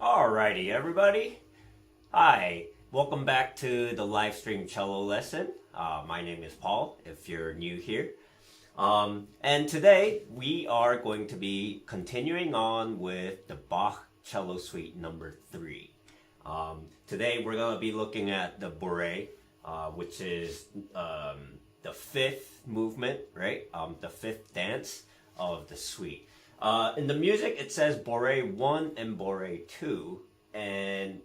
Alrighty, everybody. Hi, welcome back to the live stream cello lesson. My name is Paul, if you're new here. And today we are going to be continuing on with the Bach Cello Suite number 3. Today we're going to be looking at the Bourée, which is the fifth movement, right? The fifth dance of the suite. In the music, it says Bourée I and Bourée II, and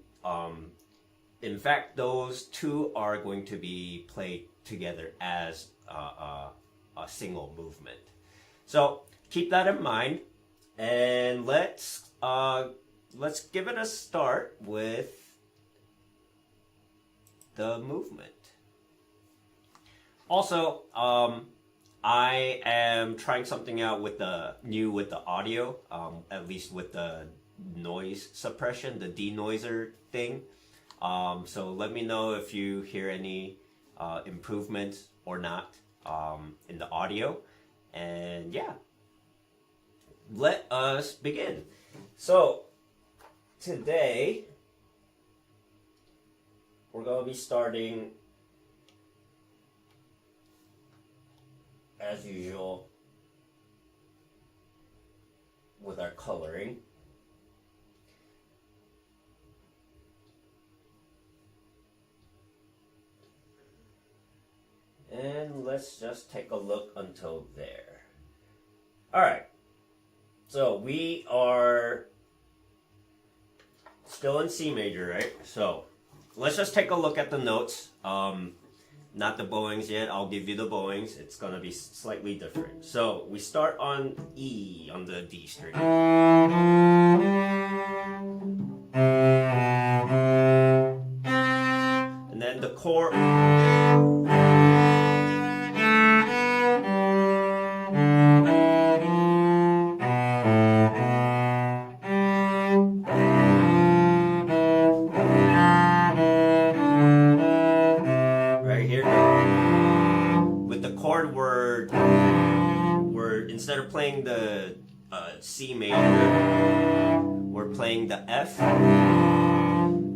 in fact, those two are going to be played together as a single movement. So keep that in mind, and let's give it a start with the movement. Also, I am trying something out with the audio, at least with the noise suppression, the denoiser thing. So let me know if you hear any improvements or not in the audio. And yeah, let us begin. So today we're going to be starting as usual with our coloring. And let's just take a look until there. Alright, so we are still in C major, right? So let's just take a look at the notes. Not the bowings yet. I'll give you the bowings. It's going to be slightly different. So we start on E on the D string. And then the chord. Instead of playing the C major, we're playing the F,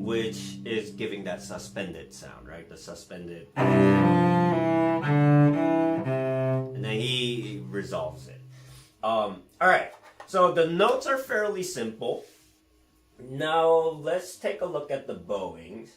which is giving that suspended sound, right? The suspended. And then he resolves it. Alright, so the notes are fairly simple. Now let's take a look at the bowings.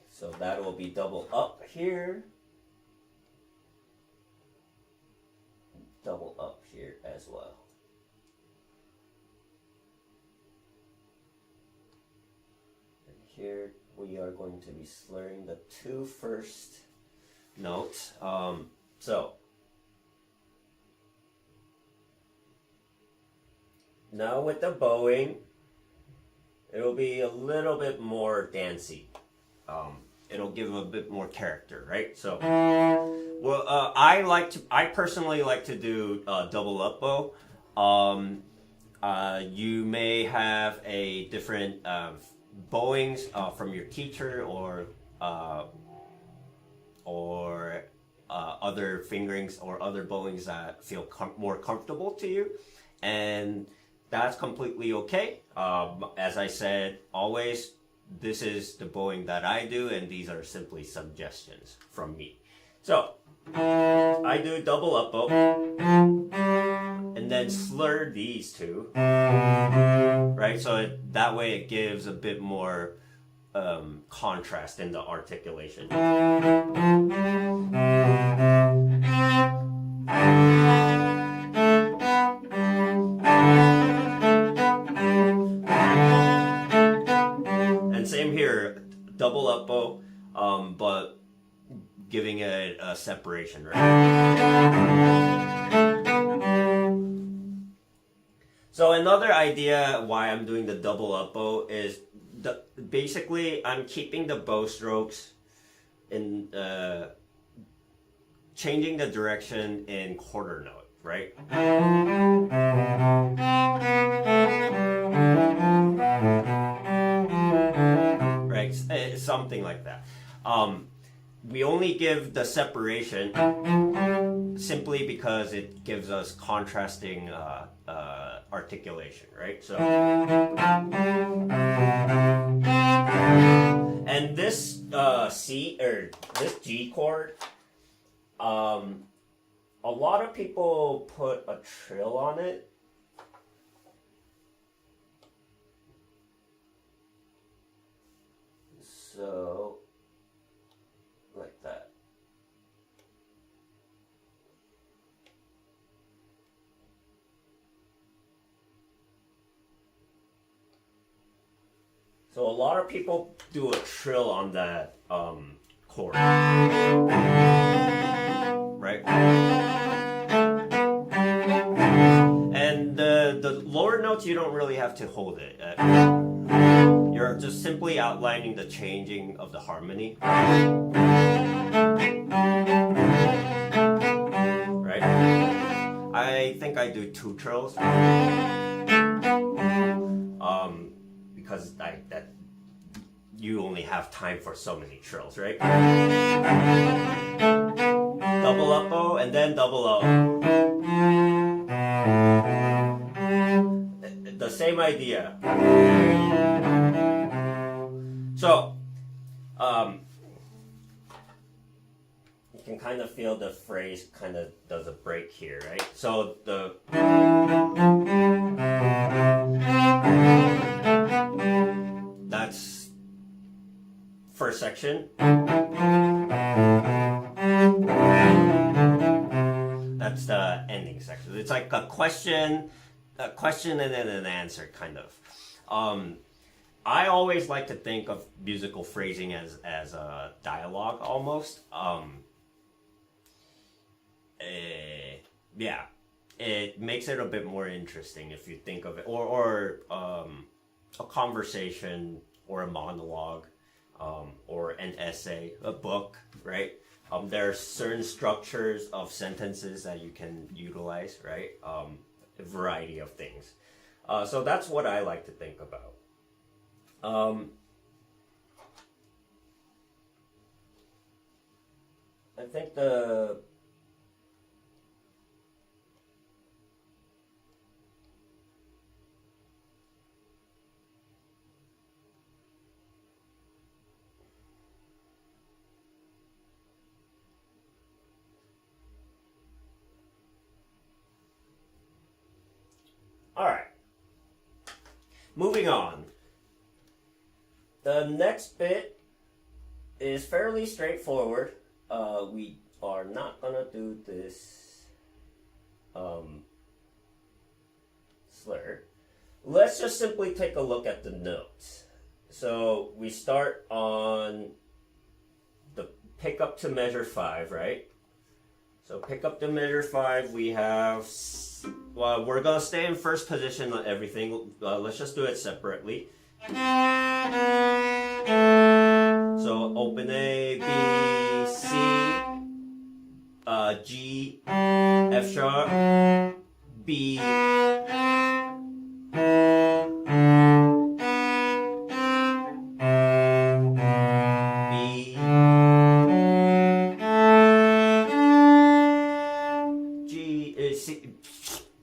So that will be double up here, double up here as well. And here we are going to be slurring the two first notes. So now with the bowing, it will be a little bit more dancey. It'll give a bit more character, right? So, well, I personally like to do double up bow. You may have a different bowings from your teacher or other fingerings or other bowings that feel more comfortable to you, and that's completely okay. As I said, always, this is the bowing that I do, and these are simply suggestions from me. So, I do double up bow, and then slur these two, right? So that way it gives a bit more contrast in the articulation. Same here, double up bow, but giving it a separation, right? So another idea why I'm doing the double up bow is basically I'm keeping the bow strokes in changing the direction in quarter note, right? Right, something like that. We only give the separation simply because it gives us contrasting articulation, right? So, and this C or this G chord, a lot of people put a trill on it. So, like that. So a lot of people do a trill on that chord, right? And the lower notes, you don't really have to hold it. You're just simply outlining the changing of the harmony. Right? I think I do 2 trills. Because that you only have time for so many trills, right? Double up O and then double O. The same idea. So, you can kind of feel the phrase kind of does a break here, right? So that's first section. That's the ending section. It's like a question and then an answer, kind of. I always like to think of musical phrasing as a dialogue almost. Yeah, it makes it a bit more interesting if you think of it, or a conversation, or a monologue, or an essay, a book, right? There are certain structures of sentences that you can utilize, right? A variety of things. So that's what I like to think about. I think all right. Moving on. The next bit is fairly straightforward. We are not gonna do this slur. Let's just simply take a look at the notes. So we start on the pick up to measure 5, right? So pick up to measure 5, we have, well, we're gonna stay in first position on everything. Let's just do it separately. So open A, B, C, G, F sharp, B, D, B, G,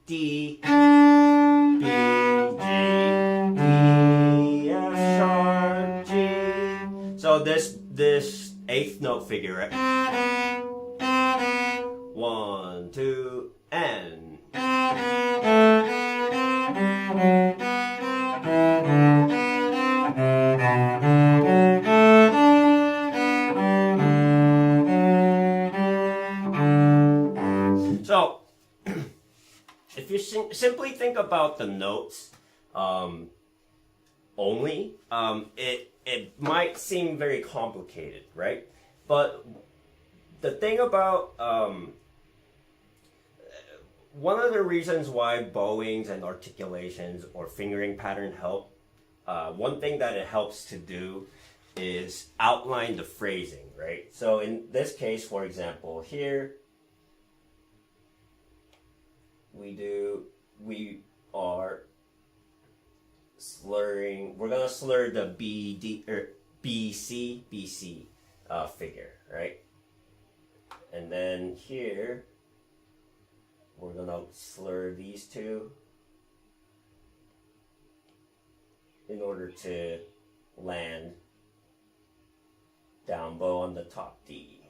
D, F sharp, G. So this 8th note figure, right? 1, 2, and. So, if you simply think about the notes only, it might seem very complicated, right? But the thing about one of the reasons why bowings and articulations or fingering pattern help, one thing that it helps to do is outline the phrasing, right? So in this case, for example, here we are slurring. We're gonna slur the B D or B C figure, right? And then here we're gonna slur these two in order to land down bow on the top D.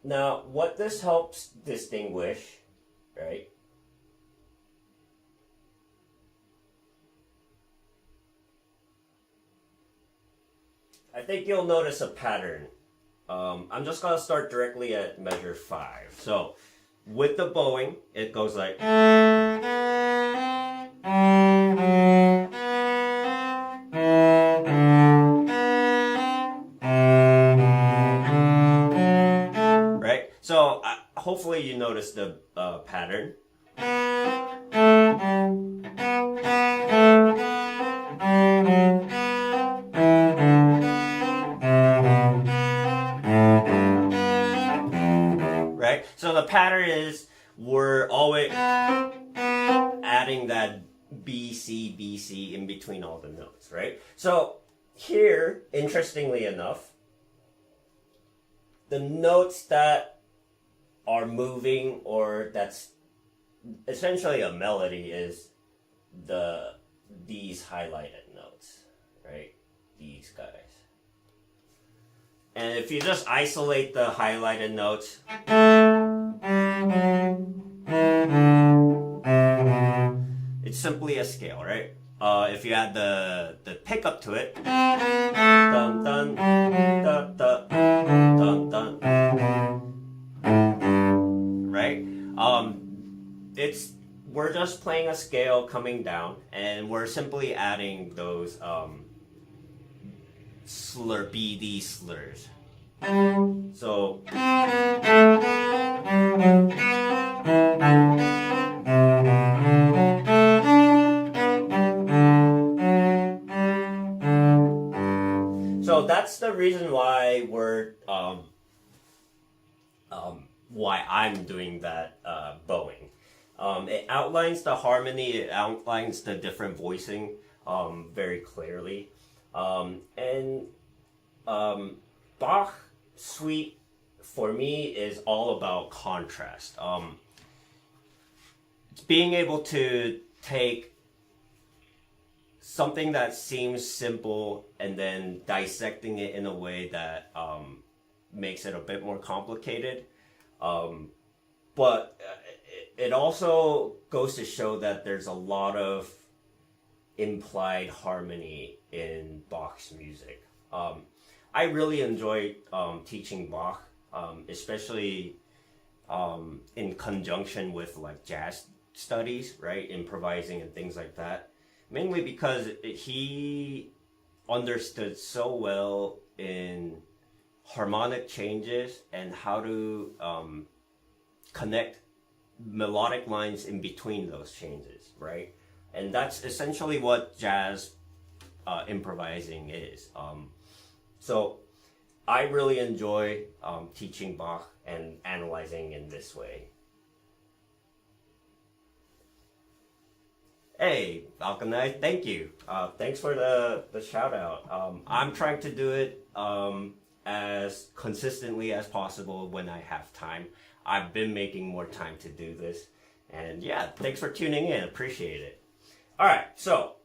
Now, what this helps distinguish, right? I think you'll notice a pattern. I'm just gonna start directly at measure 5. So, with the bowing, it goes like. So hopefully you notice the pattern. Right? So the pattern is we're always adding that B, C in between all the notes, right? So here, interestingly enough, the notes that are moving, or that's essentially a melody, is these highlighted notes, right? These guys. And if you just isolate the highlighted notes, it's simply a scale, right? If you add the pickup to it, dun dun da da dun dun. Right? We're just playing a scale coming down, and we're simply adding those BD slurs. So that's the reason why why I'm doing that bowing. It outlines the harmony, it outlines the different voicing very clearly. Bach Suite for me is all about contrast. It's being able to take something that seems simple and then dissecting it in a way that makes it a bit more complicated. But it also goes to show that there's a lot of implied harmony in Bach's music. I really enjoy teaching Bach, especially in conjunction with like jazz studies, right? Improvising and things like that. Mainly because he understood so well in harmonic changes and how to connect melodic lines in between those changes, right? And that's essentially what jazz improvising is. So I really enjoy teaching Bach and analyzing in this way. Hey, Falconite, thank you. Thanks for the shout out. I'm trying to do it as consistently as possible when I have time. I've been making more time to do this. And yeah, thanks for tuning in. Appreciate it. All right, so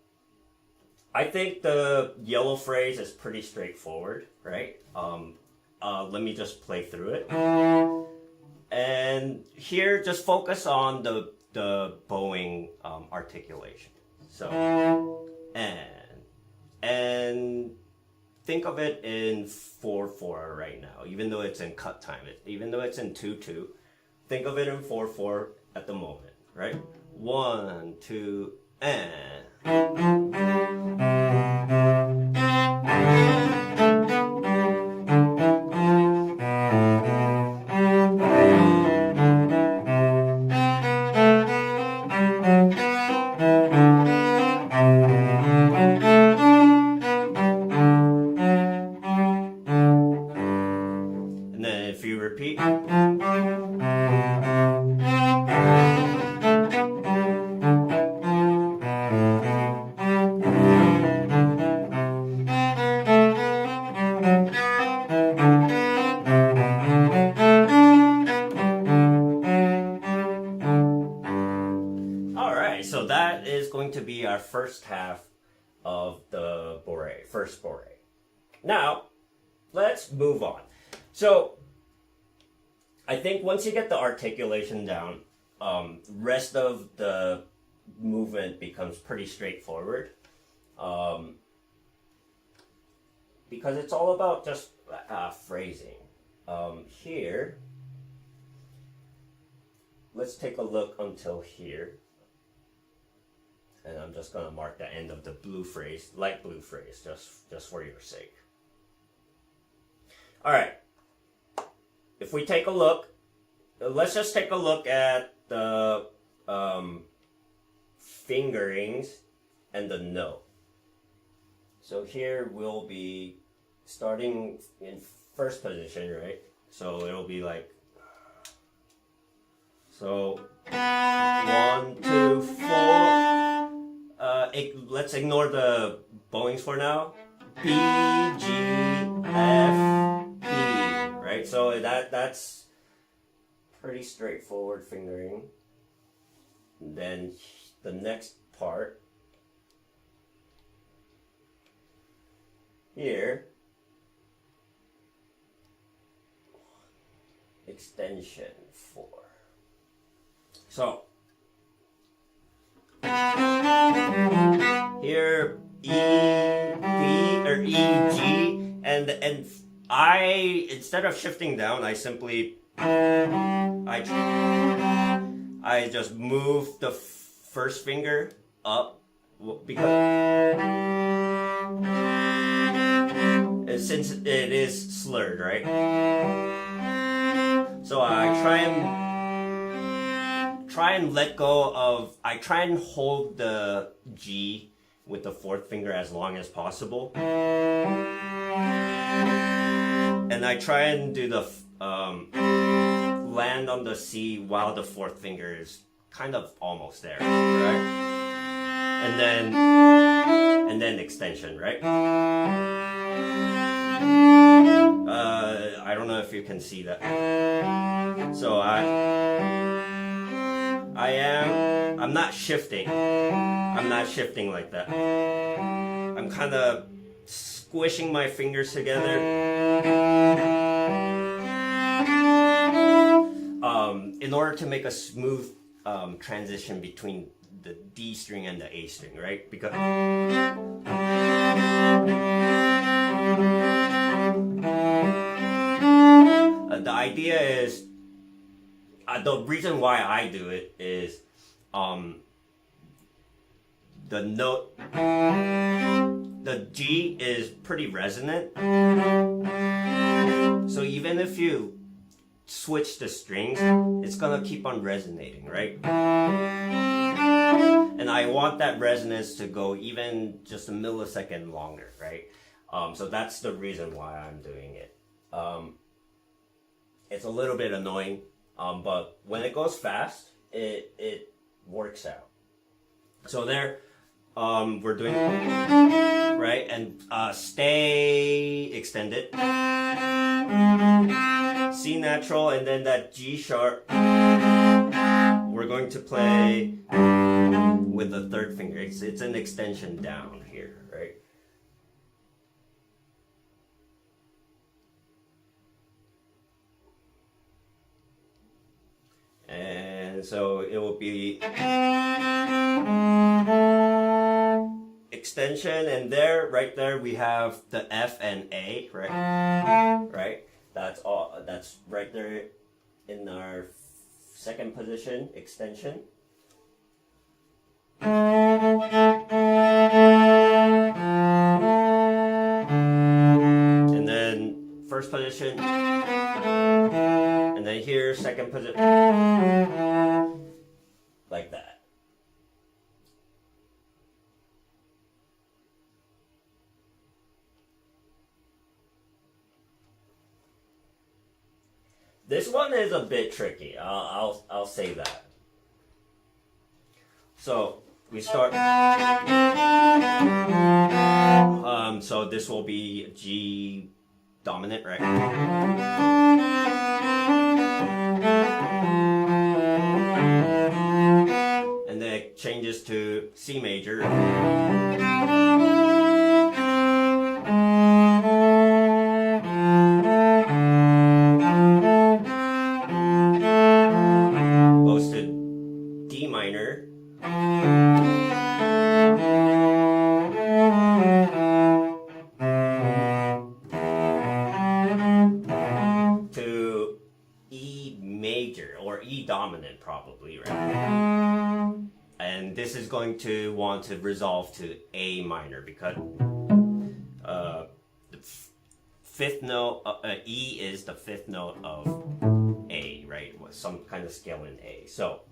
I think the yellow phrase is pretty straightforward, right? Let me just play through it. And here, just focus on the bowing articulation. So, and think of it in 4/4 right now, even though it's in cut time, even though it's in 2/2, think of it in 4/4 at the moment, right? 1, 2, and. repeat. So that is going to be our first half of the Bourée, first Bourée. Now, let's move on. So, I think once you get the articulation down, rest of the movement becomes pretty straightforward. Because it's all about just phrasing. Here, let's take a look until here. And I'm just gonna mark the end of the blue phrase, light blue phrase, just for your sake. All right. If we take a look, let's just take a look at the fingerings and the note. So here we'll be starting in first position, right? So it'll be like, so 1, 2, 4. Let's ignore the bowings for now. B, G, F, E, right? So that's pretty straightforward fingering. And then the next part here, extension 4. So here E, B, or E, G, and I, instead of shifting down, I simply I just move the first finger up because since it is slurred, right? So I try and let go of, I try and hold the G with the fourth finger as long as possible. And I try and do the, land on the C while the fourth finger is kind of almost there, right? And then extension, right? I don't know if you can see that. So I'm not shifting. I'm not shifting like that. I'm kind of squishing my fingers together. In order to make a smooth transition between the D string and the A string, right? Because the idea is, the reason why I do it is the note, the G is pretty resonant. So even if you switch the strings, it's gonna keep on resonating, right? And I want that resonance to go even just a millisecond longer, right? So that's the reason why I'm doing it. It's a little bit annoying, but when it goes fast, it works out. So there, we're doing, right? And stay extended. C natural, and then that G sharp, we're going to play with the third finger. It's an extension down here, right? And so it will be extension, and there, right there, we have the F and A, right? Right? That's all. That's right there in our second position, extension. And then first position. And then here, second position. Like that. This one is a bit tricky. I'll say that. So we start. So this will be G dominant, right? And then it changes to C major. Goes to D minor. To E major, or E dominant probably, right? And this is going to want to resolve to A minor because the fifth note, E is the fifth note of A, right? With some kind of scale in A. So.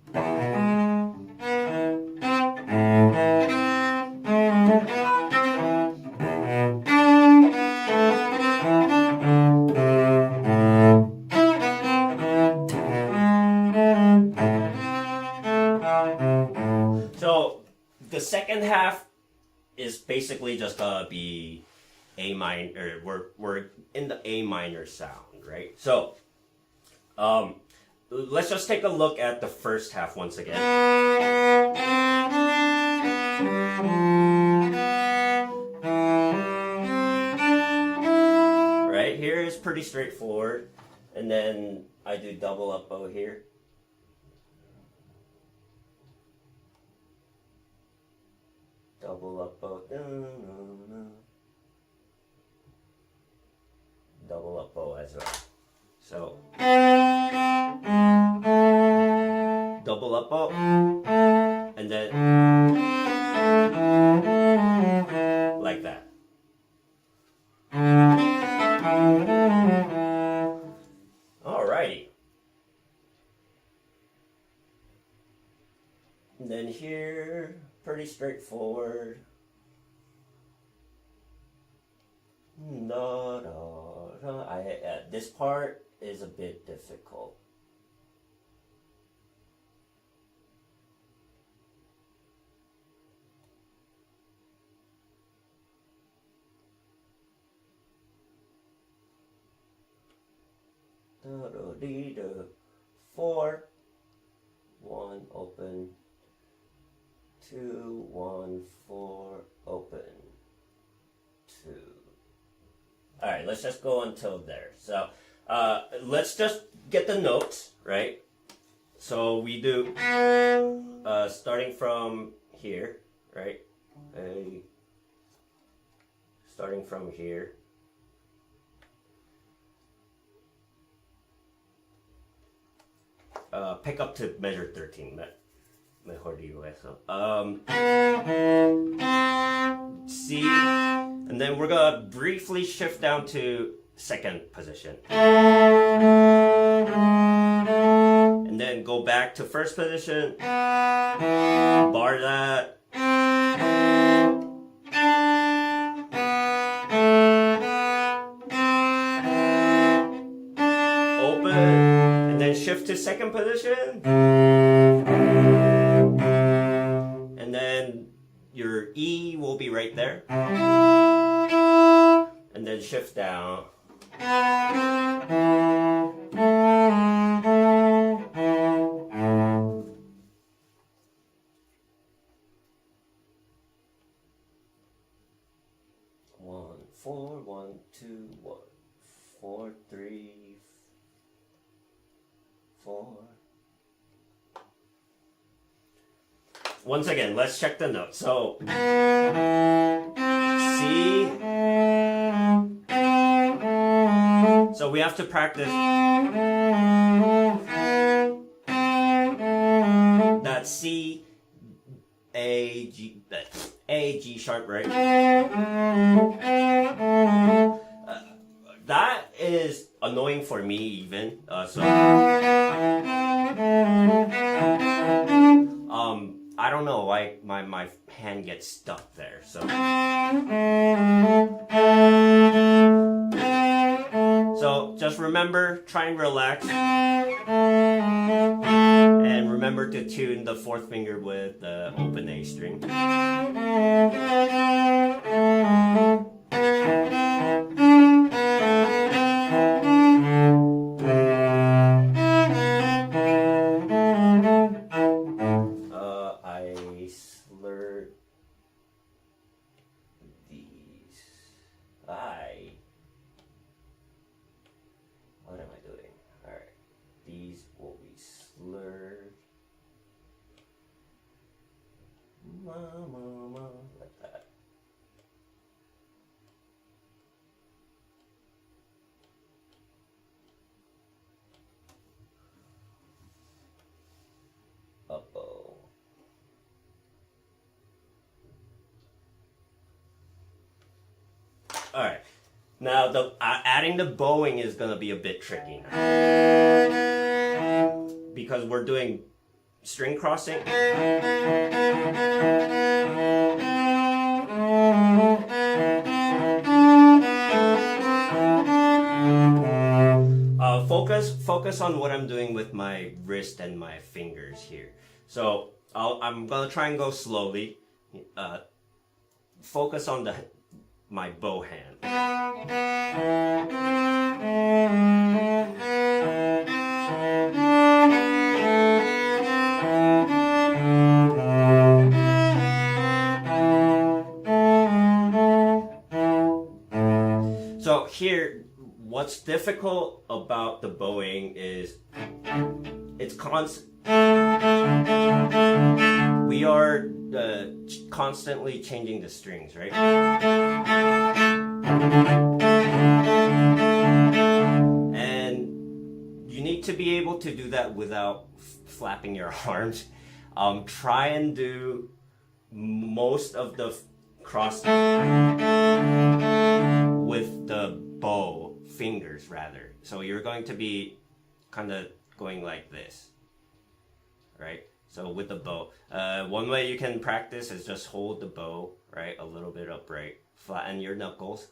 So the second half is basically just gonna be A minor. We're in the A minor sound, right? So let's just take a look at the first half once again. Right here is pretty straightforward, and then I do double up bow here. Double up bow, double up bow as well. So double up bow, and then like that. Alrighty. And then here, pretty straightforward. This part is a bit difficult. Four, one open, 2, 1, 4, open, 2. All right, let's just go until there. So let's just get the notes, right? So we do starting from here, right? Starting from here. Pick up to measure 13. Mejor digo eso. C, and then we're gonna briefly shift down to second position. And then go back to first position. Bar that. Open, and then shift to second position. And then your E will be right there. And then shift down. One, 4, 1, 2, 1, 4, 3, 4. Once again, let's check the notes. So, C. So we have to practice that C, A, G sharp, right? That is annoying for me even. I don't know why my hand gets stuck there. So So just remember, try and relax. And remember to tune the fourth finger with the open A string. I slurred these. What am I doing? Alright. These will be slurred. Like that. Uh-oh. Alright. Now, adding the bowing is going to be a bit tricky now. Because we're doing string crossing. Focus on what I'm doing with my wrist and my fingers here. So I'm going to try and go slowly. Focus on my bow hand. So here, what's difficult about the bowing is it's we are constantly changing the strings, right? And you need to be able to do that without flapping your arms. Try and do most of the cross with the bow fingers rather. So you're going to be kind of going like this, right? So with the bow, one way you can practice is just hold the bow, right, a little bit upright, flatten your knuckles,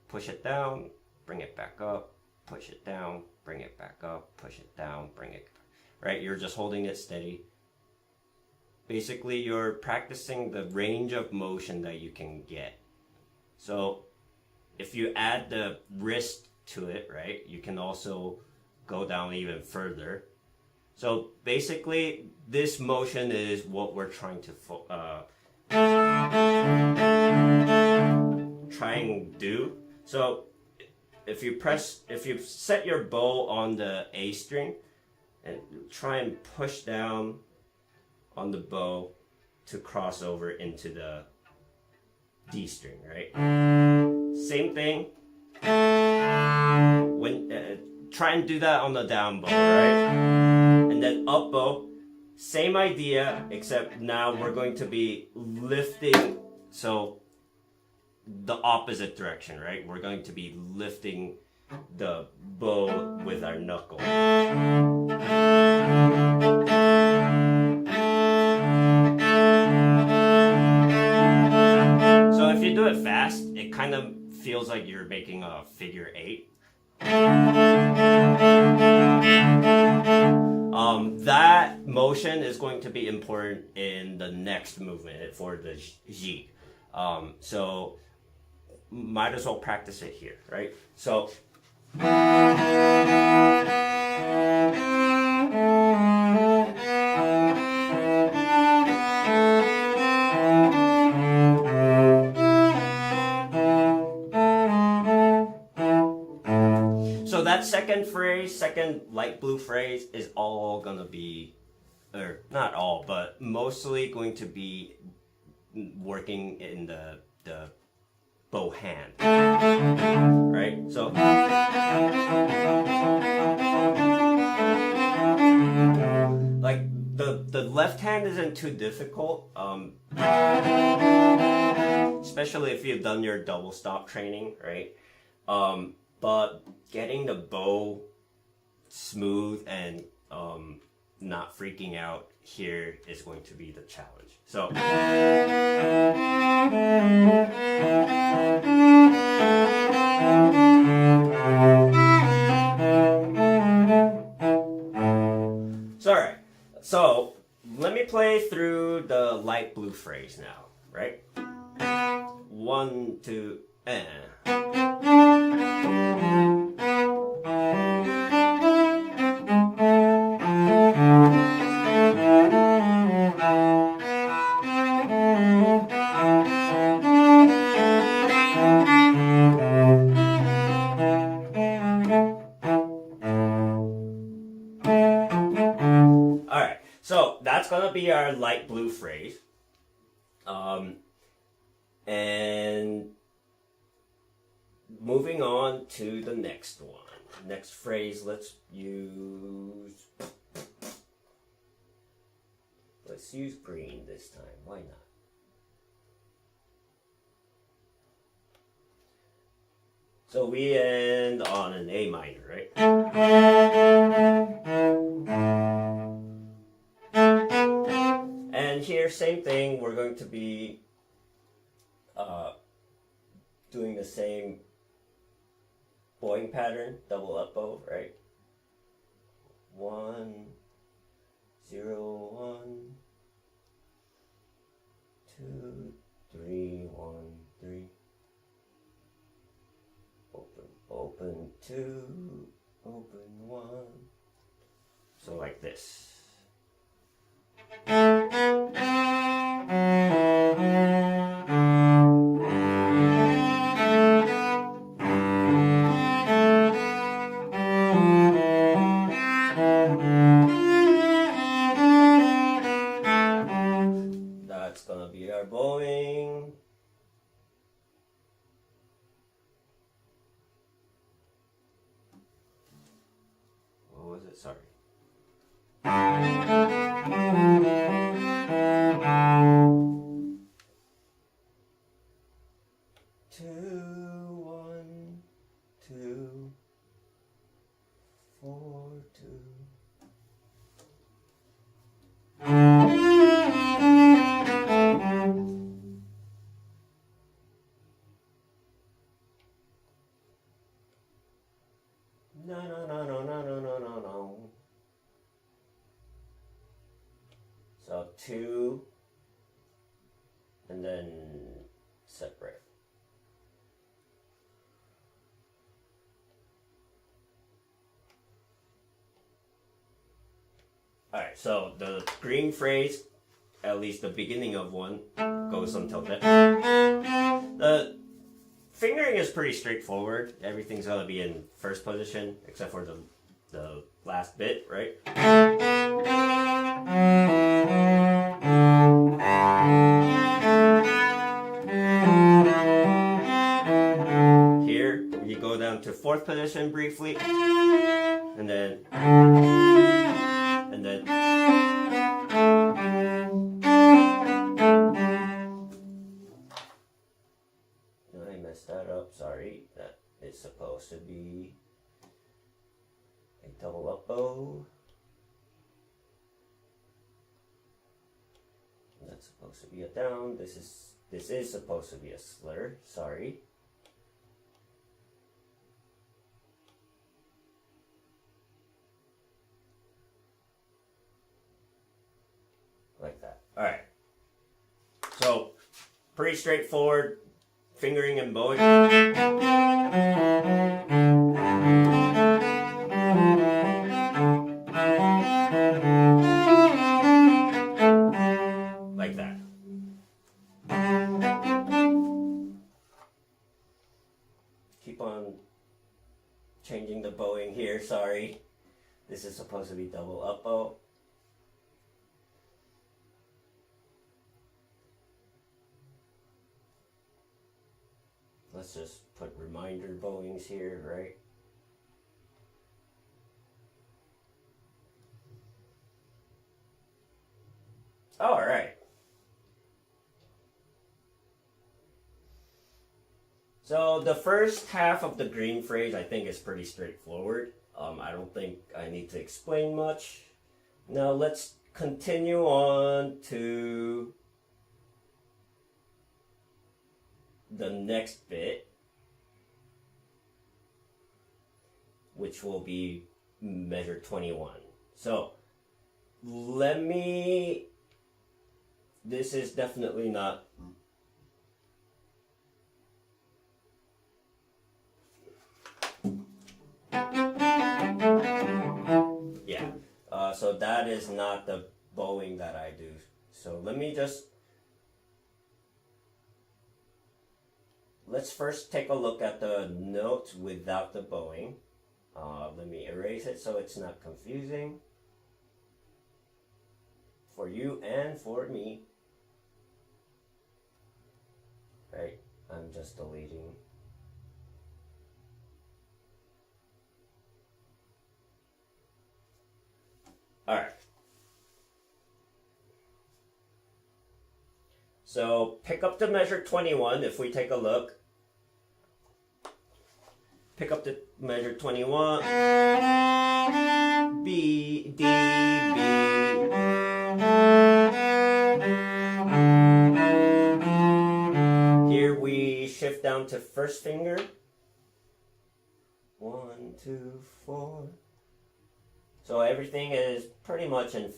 push it down, bring it back up, push it down, bring it back up, push it down, bring it, right? You're just holding it steady. Basically, you're practicing the range of motion that you can get. So if you add the wrist to it, right, you can also go down even further. So basically, this motion is what we're trying to try and do. So if you set your bow on the A string and try and push down on the bow to cross over into the D string, right? Same thing. When try and do that on the down bow, right? And then up bow, same idea, except now we're going to be lifting, so the opposite direction, right? We're going to be lifting the bow with our knuckle. So if you do it fast, it kind of feels like you're making a figure 8. That motion is going to be important in the next movement for the G. So might as well practice it here, right? So that second light blue phrase is all gonna be, or not all, but mostly going to be working in the bow hand, right? So like the left hand isn't too difficult, especially if you've done your double stop training, right? But getting the bow smooth and not freaking out here is going to be the challenge. So So let me play through the light blue phrase now, right? 1, 2, and. So that's gonna be our light blue phrase. And moving on to the next one. Next phrase, let's use green this time. Why not? So we end on an A minor, right? And here, same thing, we're going to be doing the same bowing pattern, double up bow, right? 1, 0, 1, 2, 3, 1, 3. Open, open, 2, open, 1. So like this. That's gonna be our bowing. What was it? Sorry. 2, 1, 2, 4, 2. No, no, no, no, no, no, no, no, no. So 2, and then separate. Alright, so the green phrase, at least the beginning of one, goes until that. The fingering is pretty straightforward. Everything's gonna be in first position, except for the last bit, right? Here, you go down to fourth position briefly, and then I messed that up, sorry. That is supposed to be a double up bow. That's supposed to be a down. This is supposed to be a slur, sorry. Like that. Alright. So, pretty straightforward fingering and bowing. Like that. Keep on changing the bowing here, sorry. This is supposed to be double up bow. Let's just put reminder bowings here, right? All right. So the first half of the green phrase I think is pretty straightforward. I don't think I need to explain much. Now let's continue on to the next bit, which will be measure 21. So This is definitely not. Yeah, so that is not the bowing that I do. So let's first take a look at the notes without the bowing. Let me erase it so it's not confusing for you and for me. Right, I'm just deleting. All right. So pick up the measure 21 if we take a look. Pick up the measure 21. B, D, B. Here we shift down to first finger. 1, 2, 4. So everything is pretty much in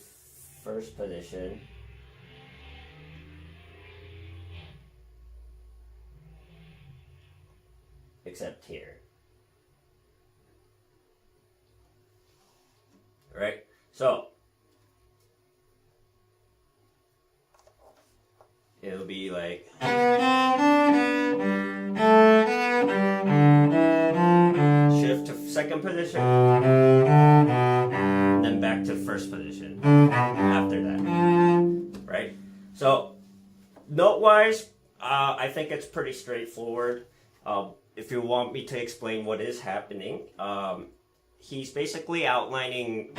first position. Except here. Right? So it'll be like shift to second position, and then back to first position after that. Right? So note-wise, I think it's pretty straightforward. If you want me to explain what is happening, he's basically outlining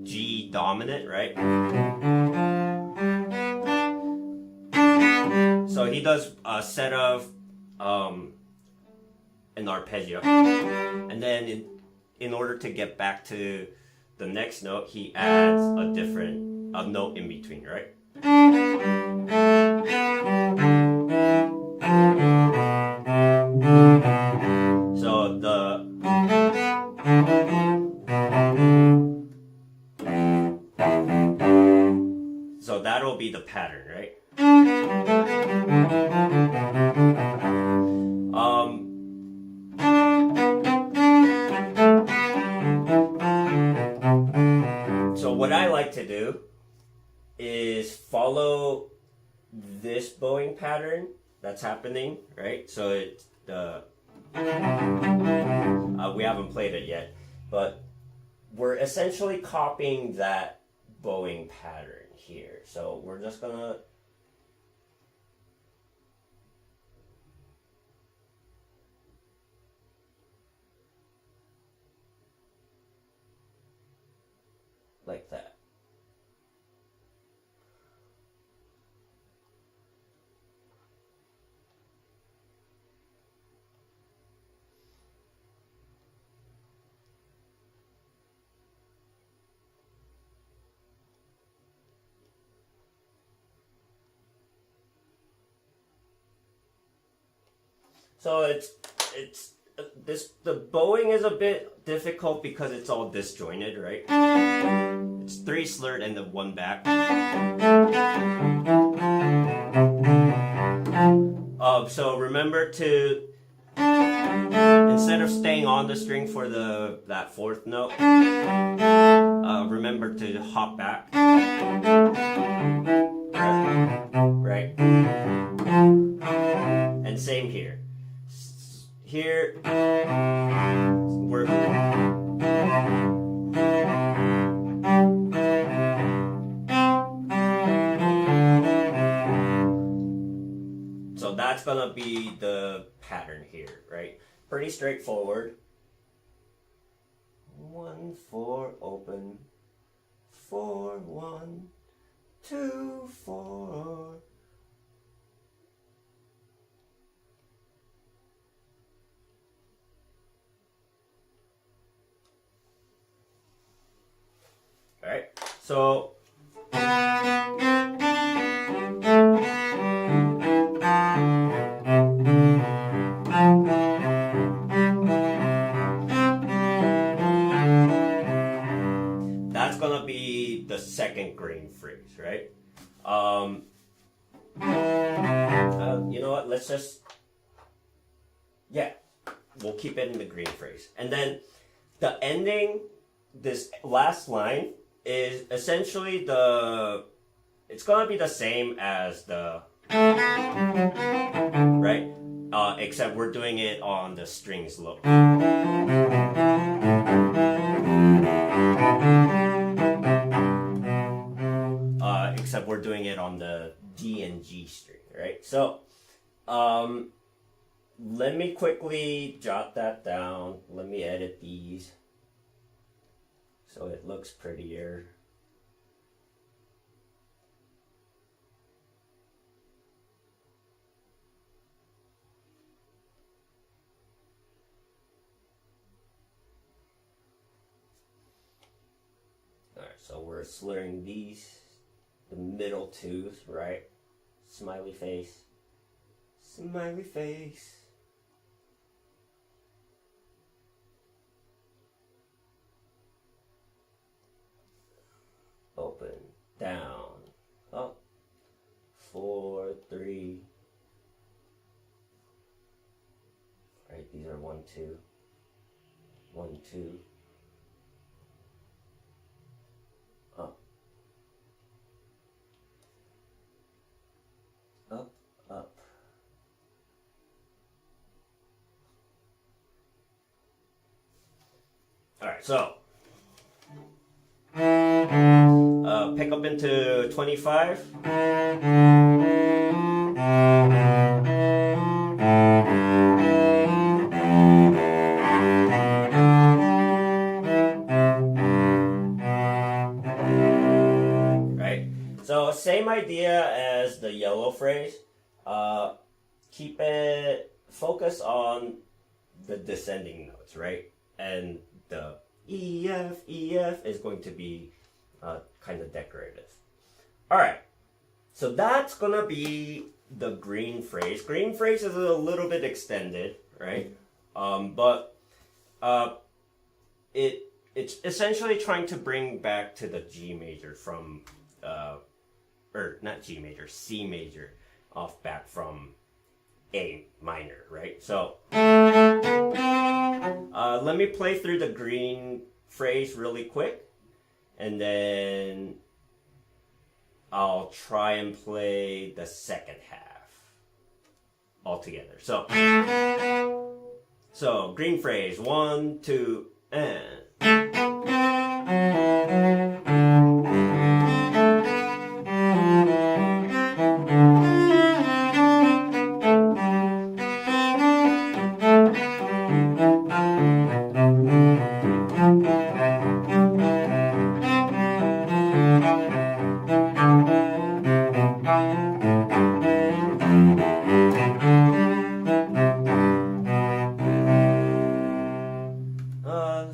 G dominant, right? So he does a set of an arpeggio, and then in order to get back to the next note, he adds a note in between, right? So that'll be the pattern, right? So what I like to do is follow this bowing pattern that's happening, right? So it's we haven't played it yet, but we're essentially copying that bowing pattern here. So we're just gonna like that. So the bowing is a bit difficult because it's all disjointed, right? It's 3 slurred and the 1 back. So remember to, instead of staying on the string for that 4th note, remember to hop back. Right? And same here. Here, we're so that's gonna be the pattern here, right? Pretty straightforward. 1, 4, open. 4, 1, 2, 4. All right, so second green phrase, right? You know what? Let's just, yeah, we'll keep it in the green phrase. And then the ending, this last line is essentially it's gonna be the same as the, right? Except we're doing it on the strings low. Except we're doing it on the D and G string, right? So, let me quickly jot that down. Let me edit these so it looks prettier. Alright, so we're slurring these, the middle twos, right? Smiley face, smiley face. Open, down, up, 4, 3. Right, these are 1, 2, 1, 2. Up, up, up. All right, so pick up into 25. Right? So same idea as the yellow phrase. Keep it focus on the descending notes, right? And the E, F is going to be kind of decorative. All right, so that's gonna be the green phrase. Green phrase is a little bit extended, right? But it's essentially trying to bring back to the G major from, or not G major, C major, off back from A minor, right? So let me play through the green phrase really quick, and then I'll try and play the second half all together. So green phrase, 1, 2, and.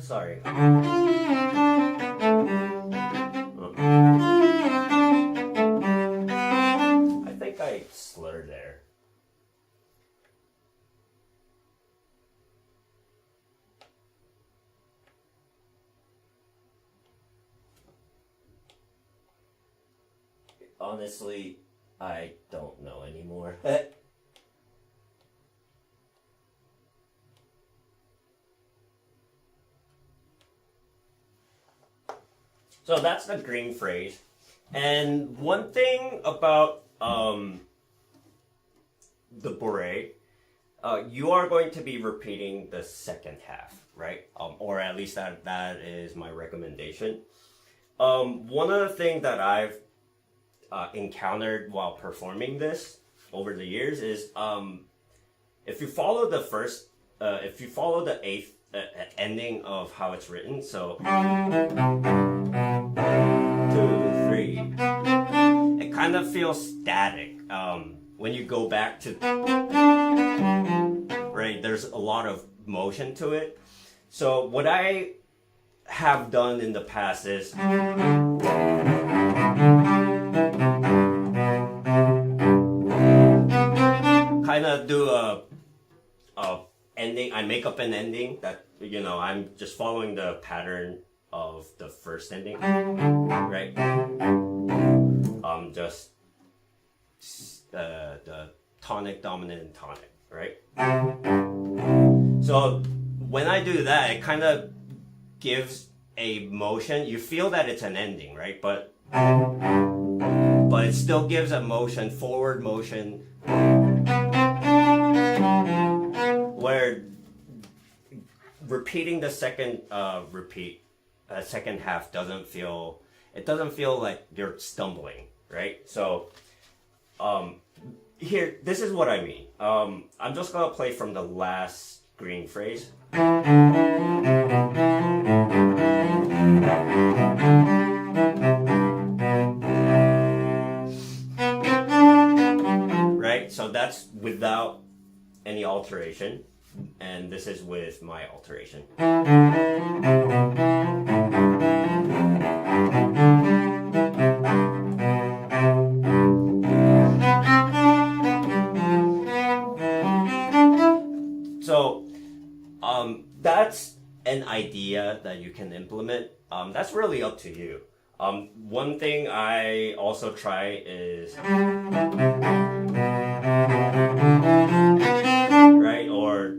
Sorry. I think I slurred there. Honestly, I don't know anymore. So that's the green phrase. And one thing about the Bourée, you are going to be repeating the second half, right? Or at least that is my recommendation. One of the things that I've encountered while performing this over the years is if you follow the eighth ending of how it's written, so 2, 3, it kind of feels static when you go back to, right? There's a lot of motion to it. So what I have done in the past is kind of do a ending. I make up an ending that, you know, I'm just following the pattern of the first ending, right? Just the tonic, dominant, and tonic, right? So when I do that, it kind of gives a motion. You feel that it's an ending, right? But it still gives a motion, forward motion, where repeating the second second half doesn't feel like you're stumbling, right? So here, this is what I mean. I'm just gonna play from the last green phrase. Right? So that's without any alteration, and this is with my alteration. So that's an idea that you can implement. That's really up to you. One thing I also try is right, or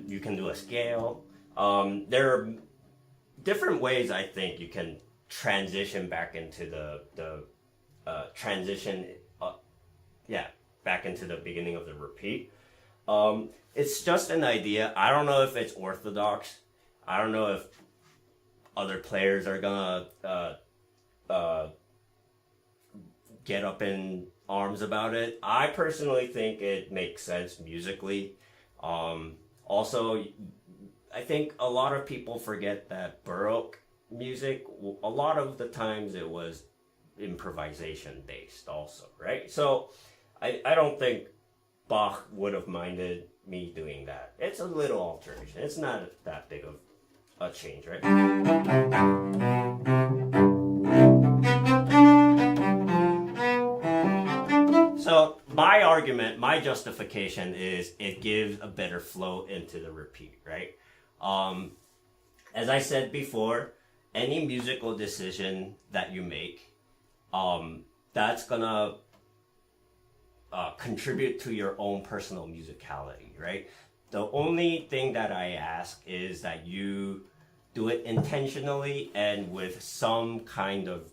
you can do a scale. There are different ways I think you can transition back into the transition, back into the beginning of the repeat. It's just an idea. I don't know if it's orthodox. I don't know if other players are gonna get up in arms about it. I personally think it makes sense musically. Also, I think a lot of people forget that Baroque music, a lot of the times it was improvisation based also, right? So I don't think Bach would have minded me doing that. It's a little alteration. It's not that big of a change, right? So my argument, my justification is it gives a better flow into the repeat, right? As I said before, any musical decision that you make, that's gonna contribute to your own personal musicality, right? The only thing that I ask is that you do it intentionally and with some kind of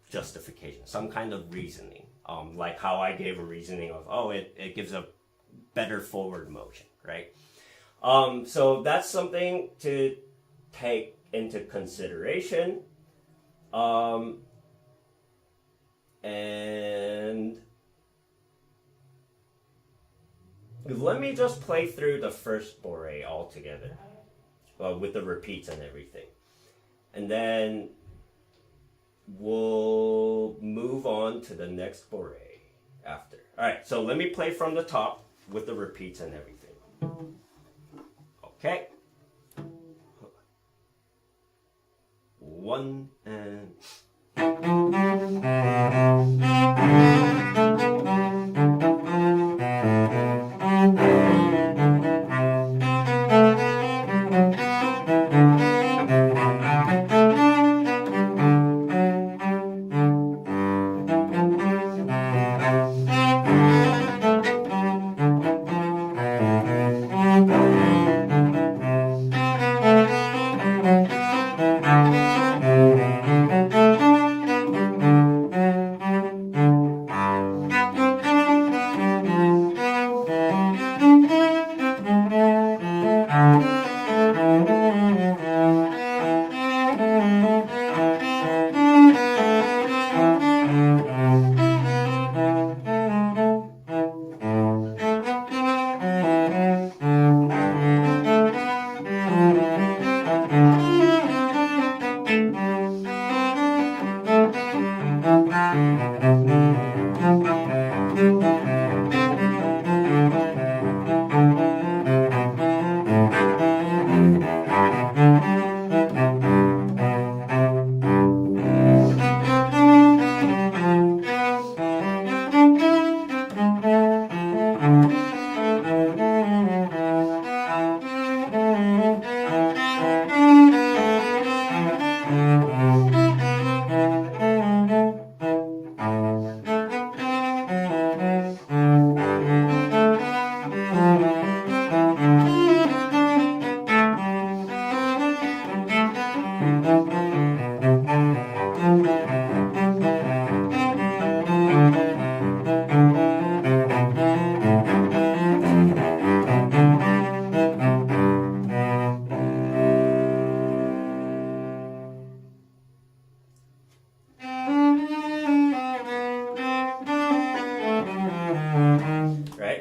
justification, some kind of reasoning. Like how I gave a reasoning of, it gives a better forward motion, right? So that's something to take into consideration. And let me just play through the first Bourée altogether, with the repeats and everything. And then we'll move on to the next Bourée after. Alright, so let me play from the top with the repeats and everything. Okay. 1 and...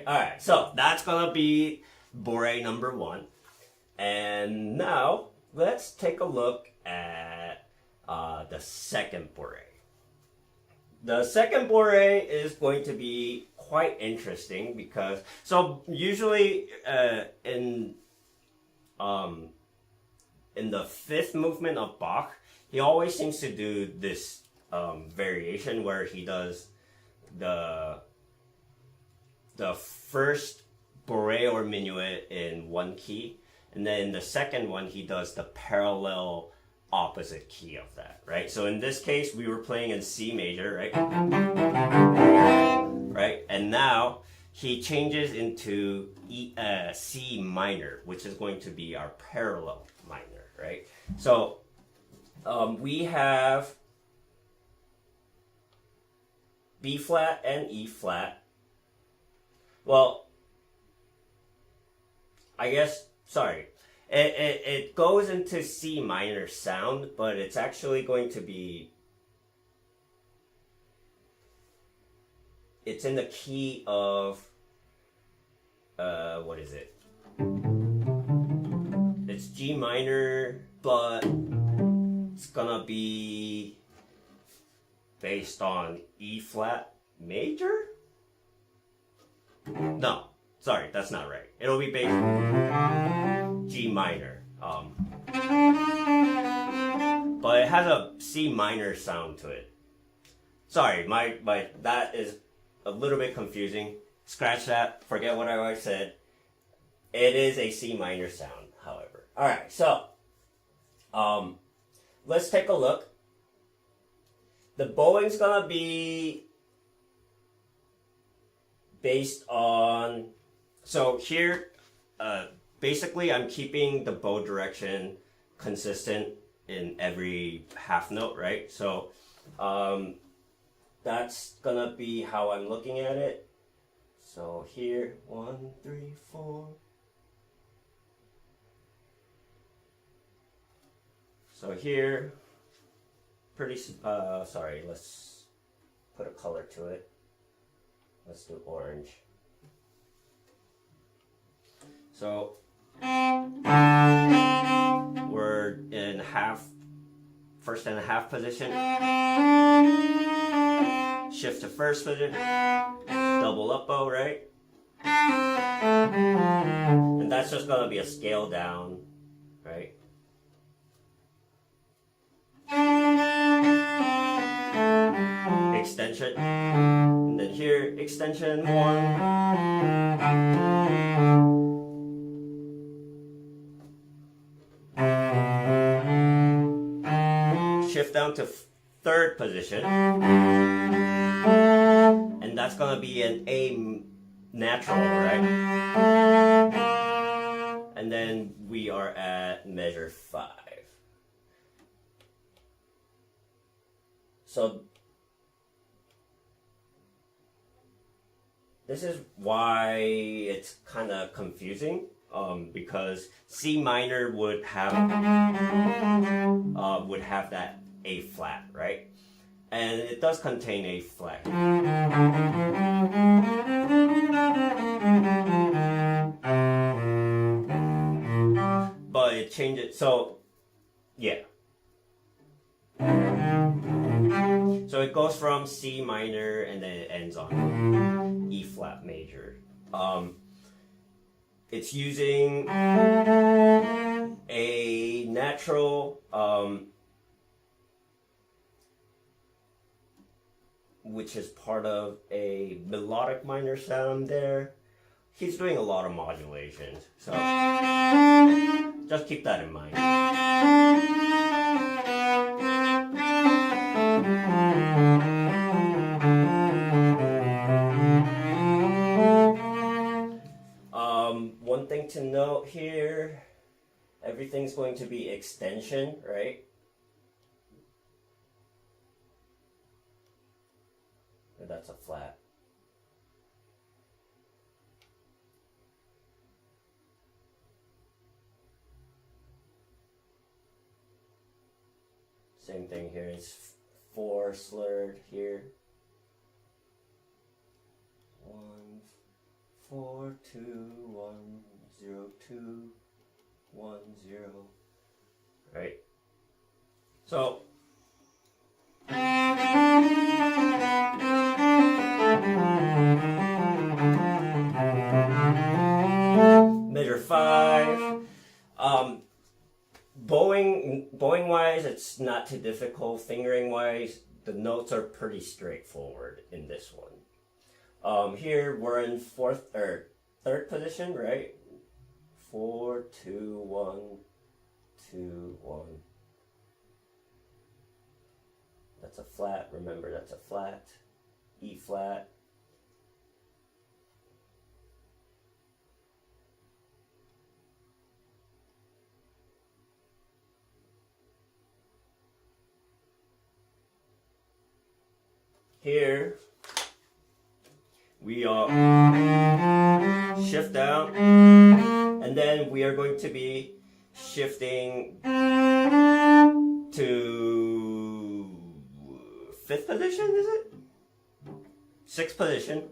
Alright, so that's gonna be Bourée number 1. And now, let's take a look at the second Bourée. The second Bourée is going to be quite interesting because, so usually in the fifth movement of Bach, he always seems to do this variation where he does the first Bourée or minuet in one key, and then the second one he does the parallel opposite key of that, right? So in this case, we were playing in C major, right? Right? And now he changes into C minor, which is going to be our parallel minor, right? So we have B flat and E flat. Well, I guess, sorry. It goes into C minor sound, but it's actually going to be, it's in the key of, what is it? It's G minor, but it's gonna be based on E flat major? No, sorry, that's not right. It'll be based on G minor. But it has a C minor sound to it. Sorry, my that is a little bit confusing. Scratch that, forget what I said. It is a C minor sound, however. Alright, so let's take a look. The bowing's gonna be based on, so here, basically I'm keeping the bow direction consistent in every half note, right? So that's gonna be how I'm looking at it. So here, 1, 3, 4. So here, sorry, let's put a color to it. Let's do orange. So we're in first and a half position. Shift to first position. Double up bow, right? And that's just gonna be a scale down, right? Extension. And then here, extension 1. Shift down to third position. And that's going to be an A natural, right? And then we are at measure 5. So this is why it's kind of confusing, because C minor would have that A flat, right? And it does contain A flat. But it changes, so yeah. So it goes from C minor and then it ends on E flat major. It's using a natural, which is part of a melodic minor sound there. He's doing a lot of modulations, so just keep that in mind. One thing to note here, everything's going to be extension, right? And that's a flat. Same thing here, it's 4 slurred here. 1, 4 2 1 0 2 1 0. Right. So measure 5. Bowing wise, it's not too difficult. Fingering wise, the notes are pretty straightforward in this one. Here we're in third position, right? 4 2 1 2 1. That's a flat. Remember, that's a flat. E flat. Here we are shift down, and then we are going to be shifting to fifth position, is it? Sixth position.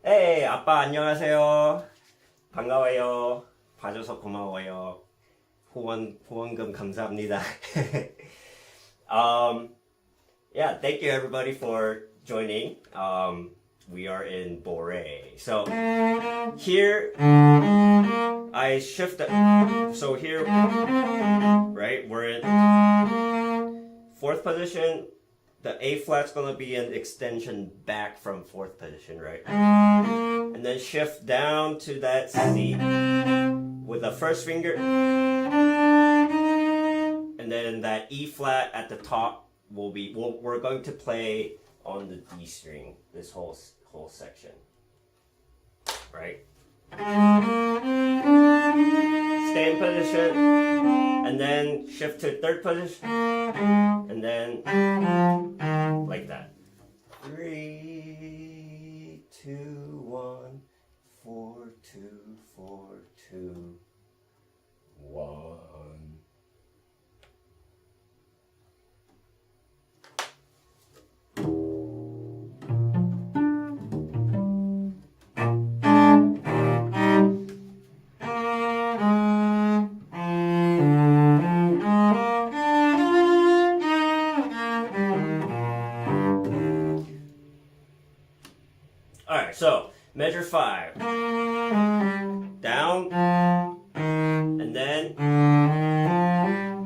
Hey, 아빠 안녕하세요. 반가워요. 봐줘서 고마워요. 후원금 감사합니다. Yeah, thank you everybody for joining. We are in Bourée. So here I shift. So here, right, we're in fourth position. The A flat's gonna be an extension back from fourth position, right? And then shift down to that C with the first finger. And then that E flat at the top will be, we're going to play on the D string this whole section, right? Stay in position, and then shift to third position, and then like that. 3 2 1 4 2 4 2 1. Alright, so measure 5. Down, and then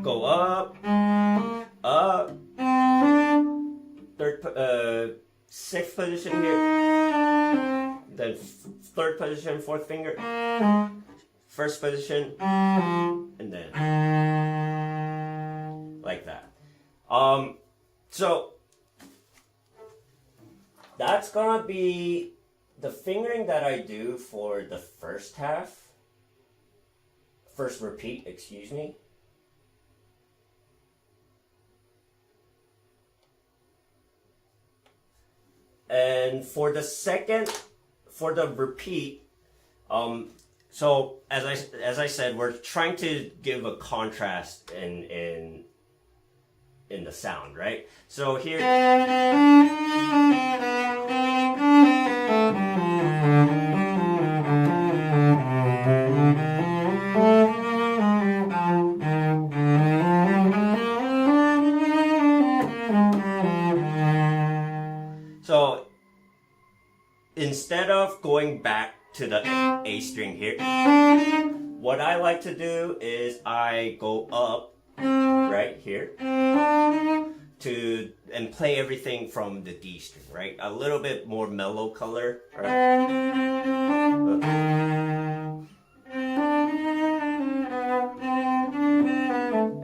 go up, up, sixth position here, then third position, fourth finger, first position, and then like that. So that's gonna be the fingering that I do for the first repeat, excuse me. And for the repeat, so as I said, we're trying to give a contrast in the sound, right? So here, so instead of going back to the A string here, what I like to do is I go up right here and play everything from the D string, right? A little bit more mellow color, right?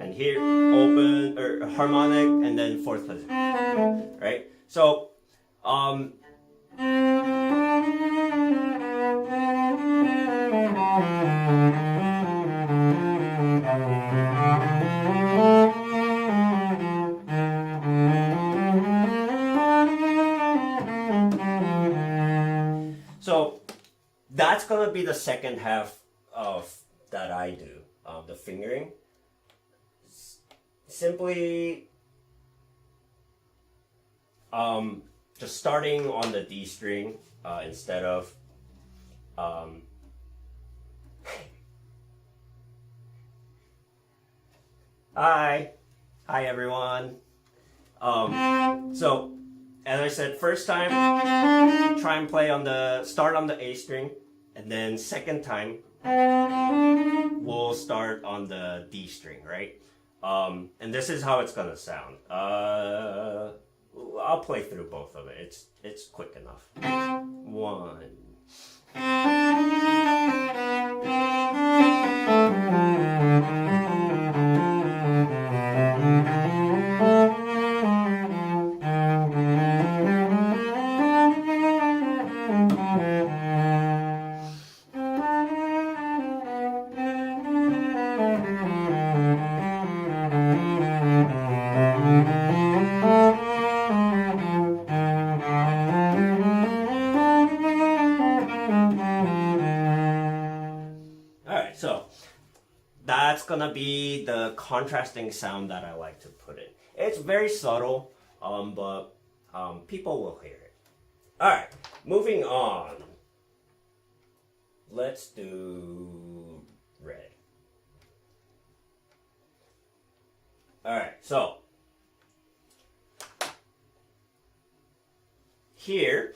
And here, open or harmonic, and then fourth position, right? So, so that's gonna be the second half of that I do, the fingering. Simply, just starting on the D string instead of Hi everyone. So as I said, first time try and play on the start on the A string, and then second time we'll start on the D string, right? And this is how it's gonna sound. I'll play through both of it. It's quick enough. One. So that's gonna be the contrasting sound that I like to put in. It's very subtle, but people will hear it. All right, moving on. Let's do red. All right, so here.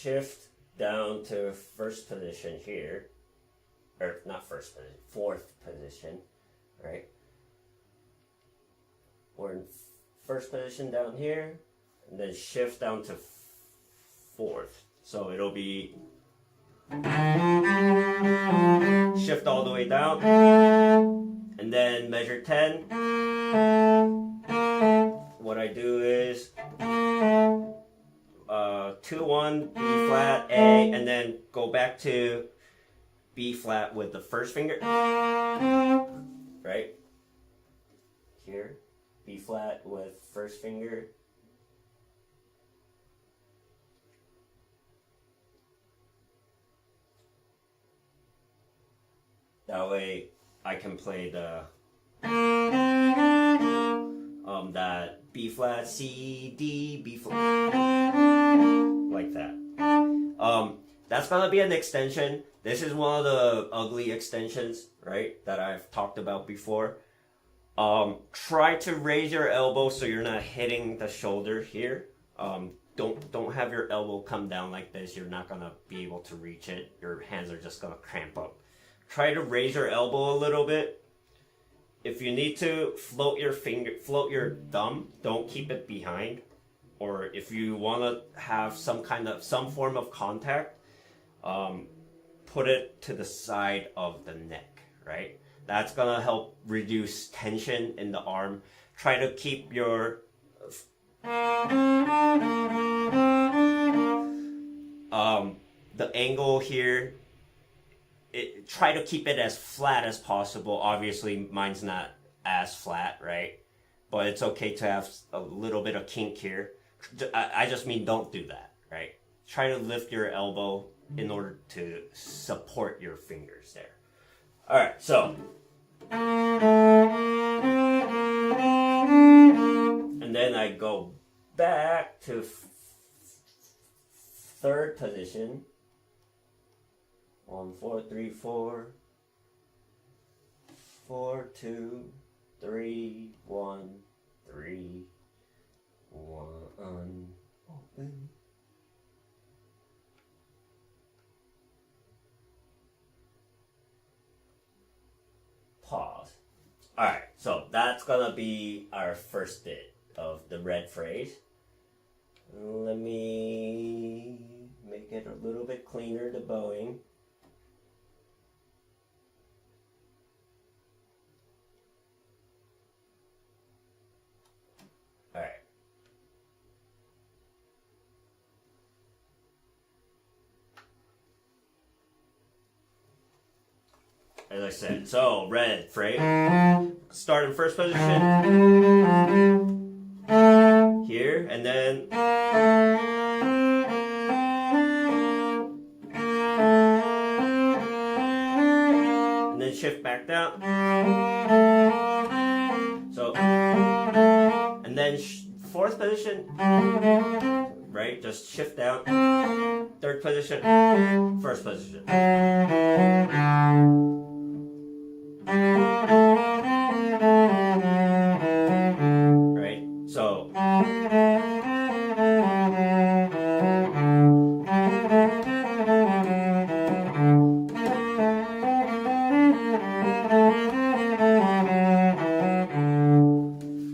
Shift down to first position here, or not first position, fourth position, right? We're in first position down here, and then shift down to fourth. So it'll be shift all the way down, and then measure 10. What I do is 2, 1, B flat, A, and then go back to B flat with the first finger, right? Here, B flat with first finger. That way I can play the that B flat, C, D, B flat, like that. That's gonna be an extension. This is one of the ugly extensions, right, that I've talked about before. Try to raise your elbow so you're not hitting the shoulder here. Don't have your elbow come down like this. You're not gonna be able to reach it. Your hands are just gonna cramp up. Try to raise your elbow a little bit. If you need to float your thumb, don't keep it behind. Or if you want to have some form of contact, put it to the side of the neck, right? That's gonna help reduce tension in the arm. Try to keep your the angle here. Try to keep it as flat as possible. Obviously, mine's not as flat, right? But it's okay to have a little bit of kink here. I just mean don't do that, right? Try to lift your elbow in order to support your fingers there. All right, so. And then I go back to third position. 1, 4, 3, 4. 4, 2, 3, 1, 3, 1. Open. Pause. Alright, so that's gonna be our first bit of the red phrase. Let me make it a little bit cleaner, the bowing. Alright. As I said, so red phrase. Start in first position. Here, and then shift back down. position, right? Just shift down. Third position, first position. Right? So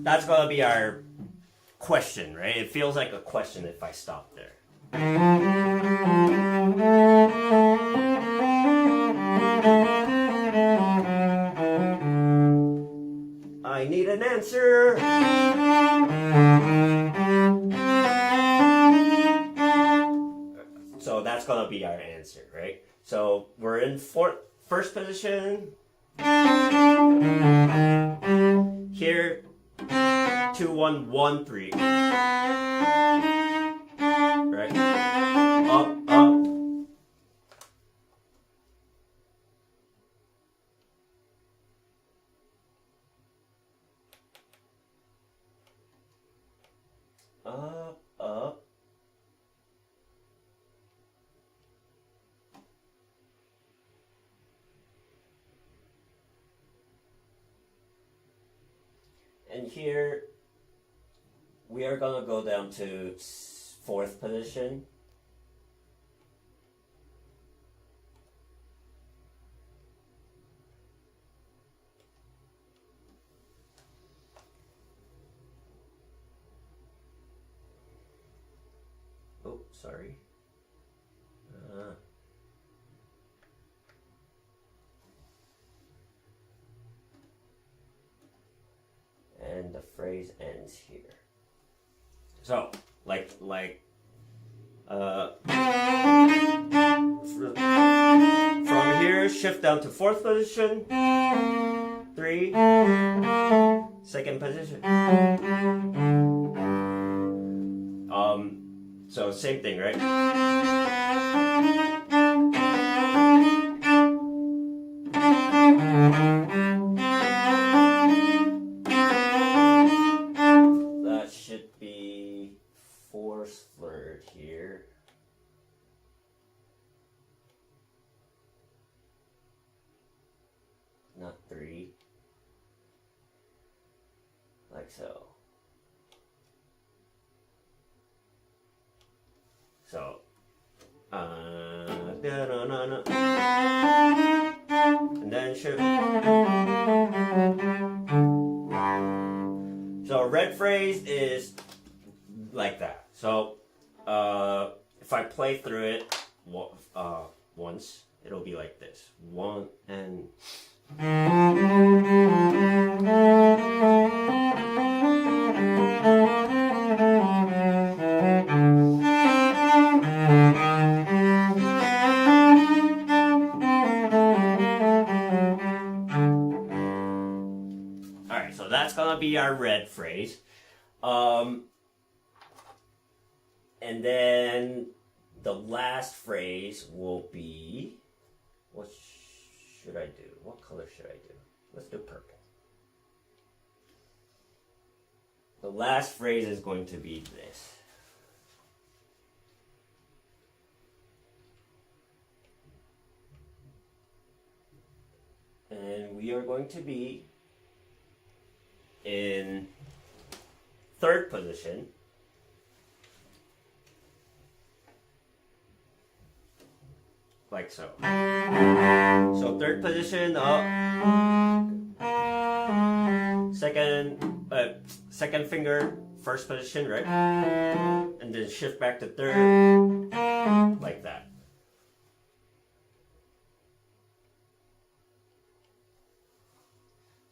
that's gonna be our question, right? It feels like a question if I stop there. I need an answer. So that's gonna be our answer, right? So we're in first position. Here, 2, 1, 1, 3. Right? Up, up. Up, up. And here, we are gonna go down to fourth position. Oh, sorry. And the phrase ends here. So, from here, shift down to fourth position. 3, second position. So same thing, right? That should be fourth third here. Not 3. Like so. So, and then shift. So red phrase is like that. So if I play through it once, it'll be like this. 1 and. Alright, so that's gonna be our red phrase. And then the last phrase will be, what should I do? What color should I do? Let's do purple. The last phrase is going to be this. And we are going to be in third position. Like so. So third position up. Second finger, first position, right? And then shift back to third. Like that.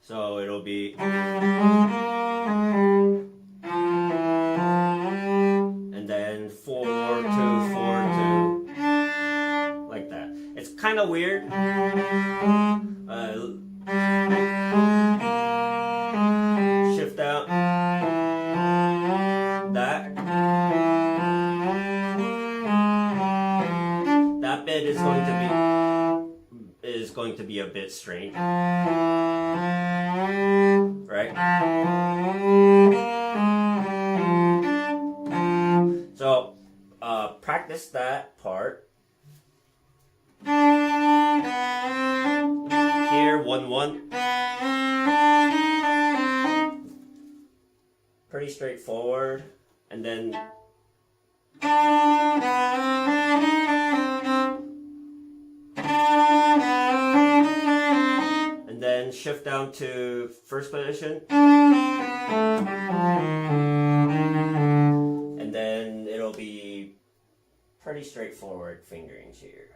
So it'll be. And then 4, 2, 4, 2. Like that. It's kind of weird. Shift out. That bit is going to be a bit strange. Right? practice that part. Here, 1-1. Pretty straightforward. And then shift down to first position. And then it'll be pretty straightforward fingerings here.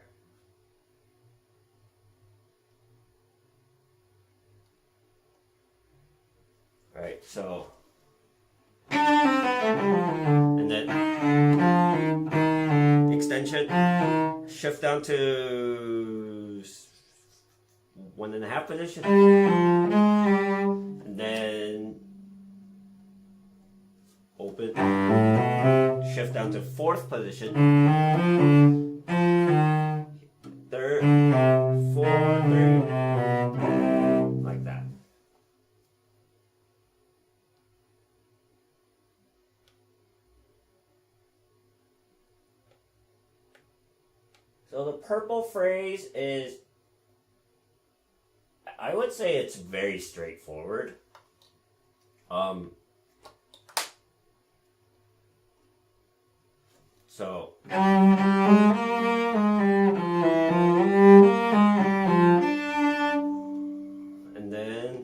Right, so and then extension, shift down to 1.5 position, and then open, shift down to 4th position, 3rd, 4th, 3rd, like that. So the purple phrase is, I would say it's very straightforward. So and then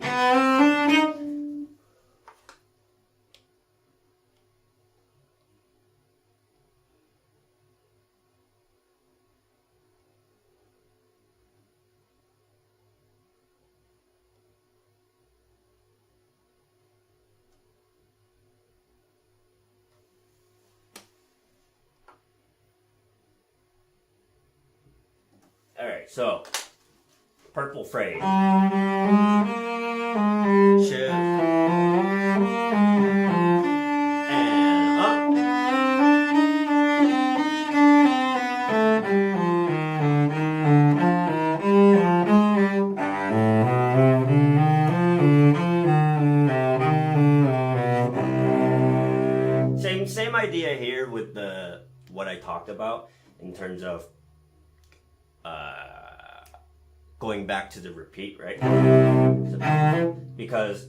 all right, so purple phrase. Shift and up. Same idea here with the what I talked about in terms of going back to the repeat, right? So, because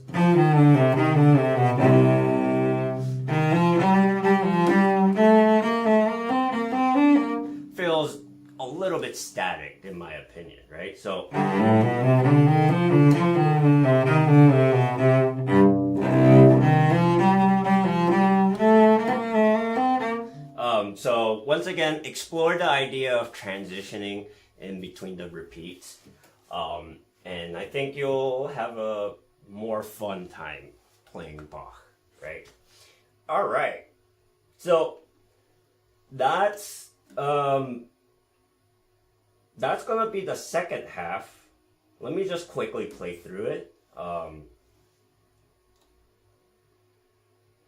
feels a little bit static in my opinion, right? So so once again, explore the idea of transitioning in between the repeats. And I think you'll have a more fun time playing Bach, right? All right. So that's gonna be the second half. Let me just quickly play through it.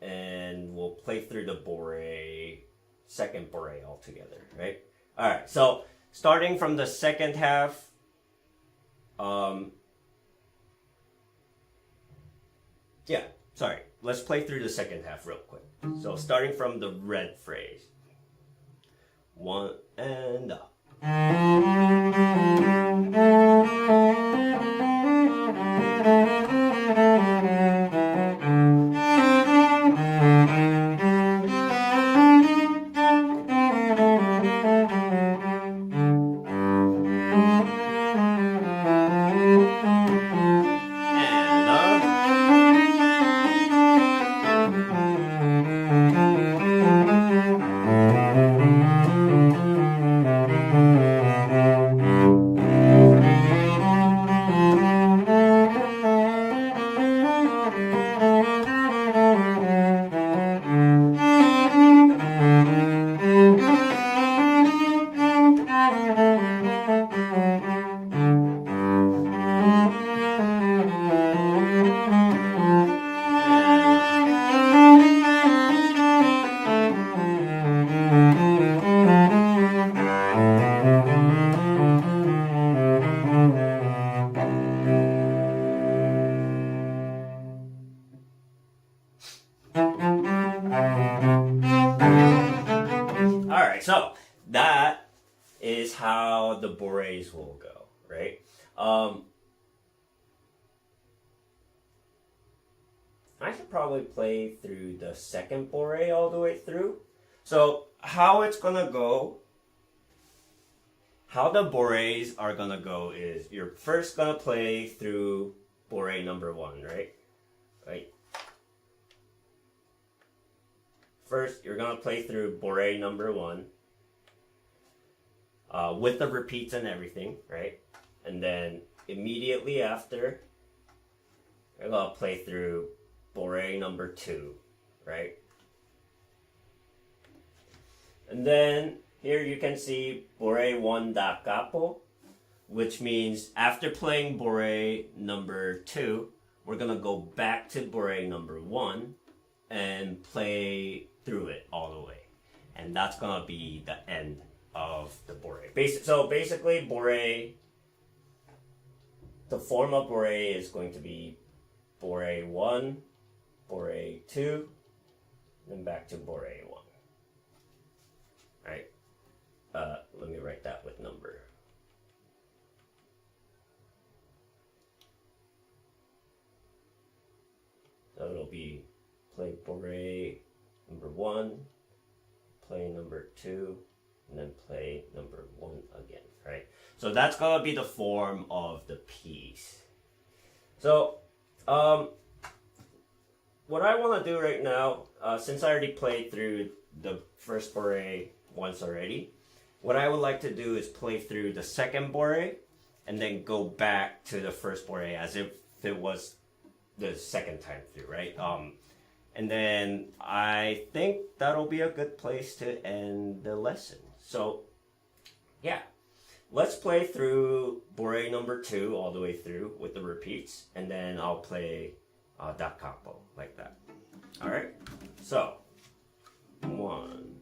And we'll play through the Bourée, second Bourée altogether, right? All right. So starting from the second half, let's play through the second half real quick. So starting from the red phrase. 1 and up. bourrées will go, right? I should probably play through the second bourrée all the way through. So how it's gonna go, how the bourrées are gonna go is you're first gonna play through bourrée number 1, right? Right. First, you're gonna play through bourrée number 1 with the repeats and everything, right? And then immediately after, you're gonna play through bourrée number 2, right? And then here you can see bourrée 1 da capo, which means after playing bourrée number 2, we're gonna go back to bourrée number 1 and play through it all the way. And that's gonna be the end of the bourrée. So basically bourrée, the form of bourrée is going to be bourrée 1, bourrée 2, then back to bourrée 1. Right? Let me write that with number. So it'll be play bourrée number 1, play number 2, and then play number 1 again, right? So that's gonna be the form of the piece. So, what I want to do right now, since I already played through the first bourrée once already, what I would like to do is play through the second bourrée and then go back to the first bourrée as if it was the second time through, right? And then I think that'll be a good place to end the lesson. So, yeah. Let's play through bourrée number 2 all the way through with the repeats, and then I'll play da capo like that. All right. So 1.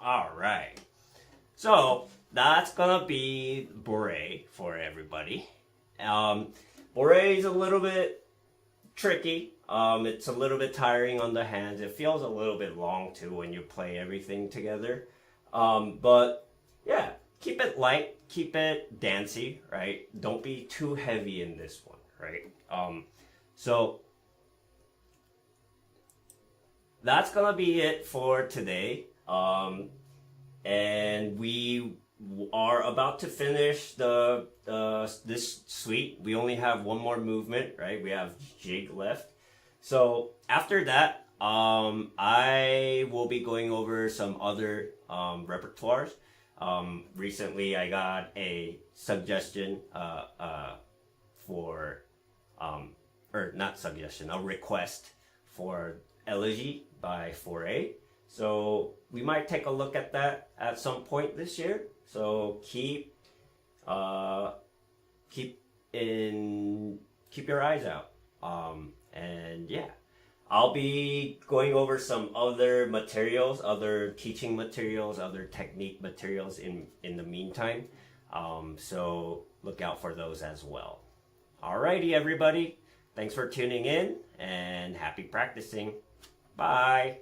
All right. So that's gonna be bourrée for everybody. Bourée is a little bit tricky. It's a little bit tiring on the hands. It feels a little bit long too when you play everything together. But yeah, keep it light, keep it dancey, right? Don't be too heavy in this one, right? So that's gonna be it for today. And we are about to finish this suite. We only have one more movement, right? We have jig left. So after that, I will be going over some other repertoires. Recently, I got a suggestion or not suggestion, a request for Elegy by Bourée. So we might take a look at that at some point this year. So keep your eyes out. And yeah, I'll be going over some other materials, other teaching materials, other technique materials in the meantime. So look out for those as well. Alrighty, everybody. Thanks for tuning in and happy practicing. Bye.